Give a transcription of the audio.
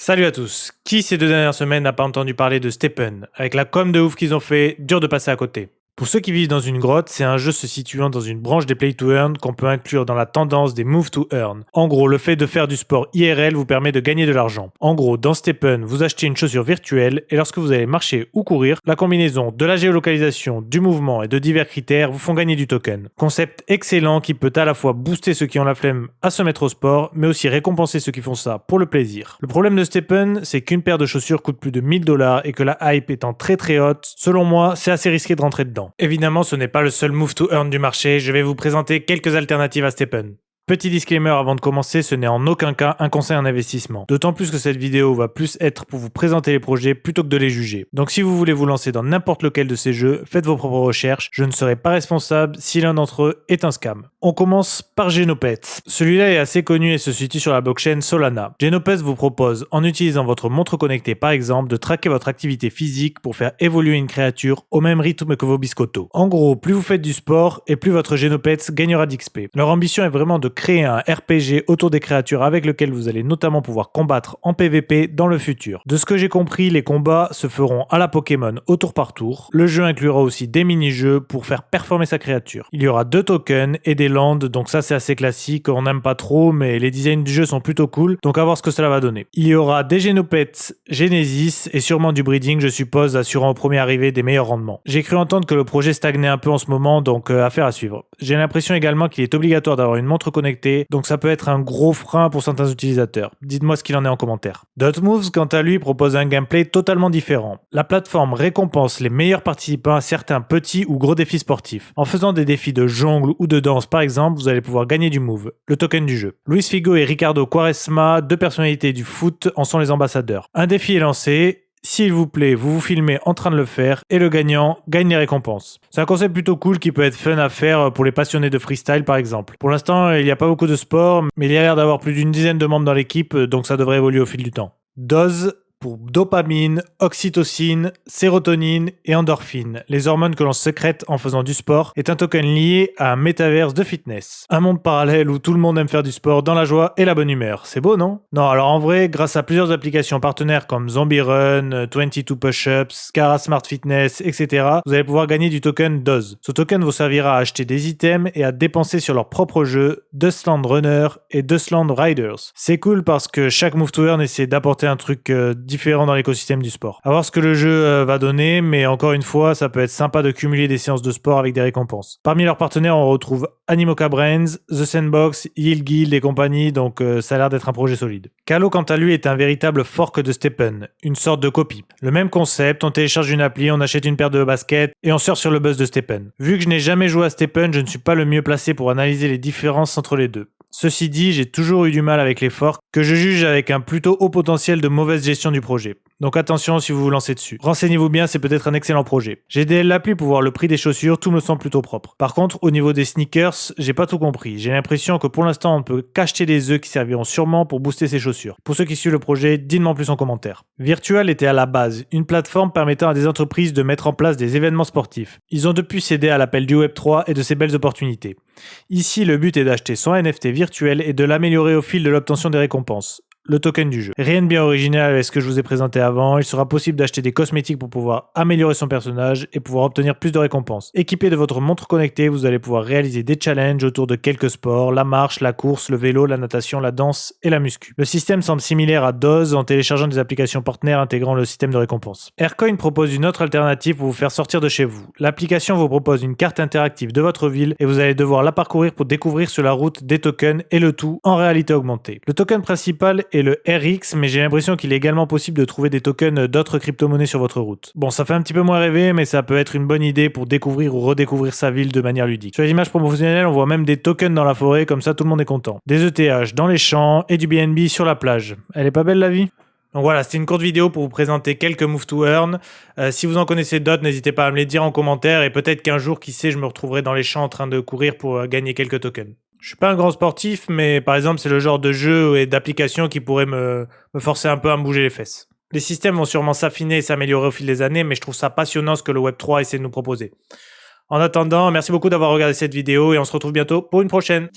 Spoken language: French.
Salut à tous. Qui ces 2 dernières semaines n'a pas entendu parler de Stephen? Avec la com de ouf qu'ils ont fait, dur de passer à côté. Pour ceux qui vivent dans une grotte, c'est un jeu se situant dans une branche des Play to Earn qu'on peut inclure dans la tendance des Move to Earn. En gros, le fait de faire du sport IRL vous permet de gagner de l'argent. En gros, dans Stephen, vous achetez une chaussure virtuelle et lorsque vous allez marcher ou courir, la combinaison de la géolocalisation, du mouvement et de divers critères vous font gagner du token. Concept excellent qui peut à la fois booster ceux qui ont la flemme à se mettre au sport, mais aussi récompenser ceux qui font ça pour le plaisir. Le problème de Stephen, c'est qu'une paire de chaussures coûte plus de 1000$ et que la hype étant très haute, selon moi, c'est assez risqué de rentrer dedans. Évidemment, ce n'est pas le seul move to earn du marché, je vais vous présenter quelques alternatives à Stephen. Petit disclaimer avant de commencer, ce n'est en aucun cas un conseil en investissement. D'autant plus que cette vidéo va plus être pour vous présenter les projets plutôt que de les juger. Donc si vous voulez vous lancer dans n'importe lequel de ces jeux, faites vos propres recherches, je ne serai pas responsable si l'un d'entre eux est un scam. On commence par Genopets. Celui-là est assez connu et se situe sur la blockchain Solana. Genopets vous propose, en utilisant votre montre connectée par exemple, de traquer votre activité physique pour faire évoluer une créature au même rythme que vos biscottos. En gros, plus vous faites du sport et plus votre Genopets gagnera d'XP. Leur ambition est vraiment de créer un RPG autour des créatures avec lequel vous allez notamment pouvoir combattre en PvP dans le futur. De ce que j'ai compris, les combats se feront à la Pokémon au tour par tour. Le jeu inclura aussi des mini-jeux pour faire performer sa créature. Il y aura 2 tokens et des lands, donc ça c'est assez classique, on n'aime pas trop, mais les designs du jeu sont plutôt cool, donc à voir ce que cela va donner. Il y aura des Genopets Genesis et sûrement du breeding, je suppose, assurant au premier arrivé des meilleurs rendements. J'ai cru entendre que le projet stagnait un peu en ce moment, donc affaire à suivre. J'ai l'impression également qu'il est obligatoire d'avoir une montre connectée, donc ça peut être un gros frein pour certains utilisateurs. Dites-moi ce qu'il en est en commentaire. Dotmoves, quant à lui, propose un gameplay totalement différent. La plateforme récompense les meilleurs participants à certains petits ou gros défis sportifs. En faisant des défis de jongle ou de danse par exemple, vous allez pouvoir gagner du move, le token du jeu. Luis Figo et Ricardo Quaresma, 2 personnalités du foot, en sont les ambassadeurs. Un défi est lancé. S'il vous plaît, vous vous filmez en train de le faire et le gagnant gagne les récompenses. C'est un concept plutôt cool qui peut être fun à faire pour les passionnés de freestyle par exemple. Pour l'instant, il n'y a pas beaucoup de sport, mais il y a l'air d'avoir plus d'une dizaine de membres dans l'équipe, donc ça devrait évoluer au fil du temps. Dose pour dopamine, oxytocine, sérotonine et endorphine, les hormones que l'on sécrète en faisant du sport, est un token lié à un métaverse de fitness. Un monde parallèle où tout le monde aime faire du sport dans la joie et la bonne humeur. C'est beau, non? Non, alors en vrai, grâce à plusieurs applications partenaires comme Zombie Run, 22 Push-Ups, Cara Smart Fitness, etc., vous allez pouvoir gagner du token Dose. Ce token vous servira à acheter des items et à dépenser sur leur propre jeu, Dustland Runner et Dustland Riders. C'est cool parce que chaque Move to Earn essaie d'apporter un truc différent dans l'écosystème du sport. À voir ce que le jeu va donner, mais encore une fois, ça peut être sympa de cumuler des séances de sport avec des récompenses. Parmi leurs partenaires, on retrouve Animoca Brains, The Sandbox, Yield Guild et compagnie, donc ça a l'air d'être un projet solide. Calo, quant à lui, est un véritable fork de Stephen, une sorte de copie. Le même concept, on télécharge une appli, on achète une paire de baskets et on surfe sur le buzz de Stephen. Vu que je n'ai jamais joué à Stephen, je ne suis pas le mieux placé pour analyser les différences entre les deux. Ceci dit, j'ai toujours eu du mal avec les forks, que je juge avec un plutôt haut potentiel de mauvaise gestion du projet. Donc attention si vous vous lancez dessus. Renseignez-vous bien, c'est peut-être un excellent projet. J'ai DL l'appli pour voir le prix des chaussures, tout me semble plutôt propre. Par contre, au niveau des sneakers, j'ai pas tout compris. J'ai l'impression que pour l'instant, on ne peut qu'acheter des œufs qui serviront sûrement pour booster ses chaussures. Pour ceux qui suivent le projet, dites-moi en plus en commentaire. Virtual était à la base une plateforme permettant à des entreprises de mettre en place des événements sportifs. Ils ont depuis cédé à l'appel du Web3 et de ses belles opportunités. Ici, le but est d'acheter son NFT virtuel et de l'améliorer au fil de l'obtention des récompenses. Le token du jeu. Rien de bien original avec ce que je vous ai présenté avant, il sera possible d'acheter des cosmétiques pour pouvoir améliorer son personnage et pouvoir obtenir plus de récompenses. Équipé de votre montre connectée, vous allez pouvoir réaliser des challenges autour de quelques sports, la marche, la course, le vélo, la natation, la danse et la muscu. Le système semble similaire à Dose en téléchargeant des applications partenaires intégrant le système de récompense. Aircoin propose une autre alternative pour vous faire sortir de chez vous. L'application vous propose une carte interactive de votre ville et vous allez devoir la parcourir pour découvrir sur la route des tokens et le tout en réalité augmentée. Le token principal est le RX, mais j'ai l'impression qu'il est également possible de trouver des tokens d'autres crypto-monnaies sur votre route. Bon, ça fait un petit peu moins rêver, mais ça peut être une bonne idée pour découvrir ou redécouvrir sa ville de manière ludique. Sur les images promotionnelles, on voit même des tokens dans la forêt, comme ça tout le monde est content. Des ETH dans les champs et du BNB sur la plage. Elle est pas belle la vie ? Donc voilà, c'était une courte vidéo pour vous présenter quelques Move to Earn. Si vous en connaissez d'autres, n'hésitez pas à me les dire en commentaire et peut-être qu'un jour, qui sait, je me retrouverai dans les champs en train de courir pour gagner quelques tokens. Je suis pas un grand sportif, mais par exemple, c'est le genre de jeu et d'application qui pourrait me forcer un peu à me bouger les fesses. Les systèmes vont sûrement s'affiner et s'améliorer au fil des années, mais je trouve ça passionnant ce que le Web3 essaie de nous proposer. En attendant, merci beaucoup d'avoir regardé cette vidéo et on se retrouve bientôt pour une prochaine.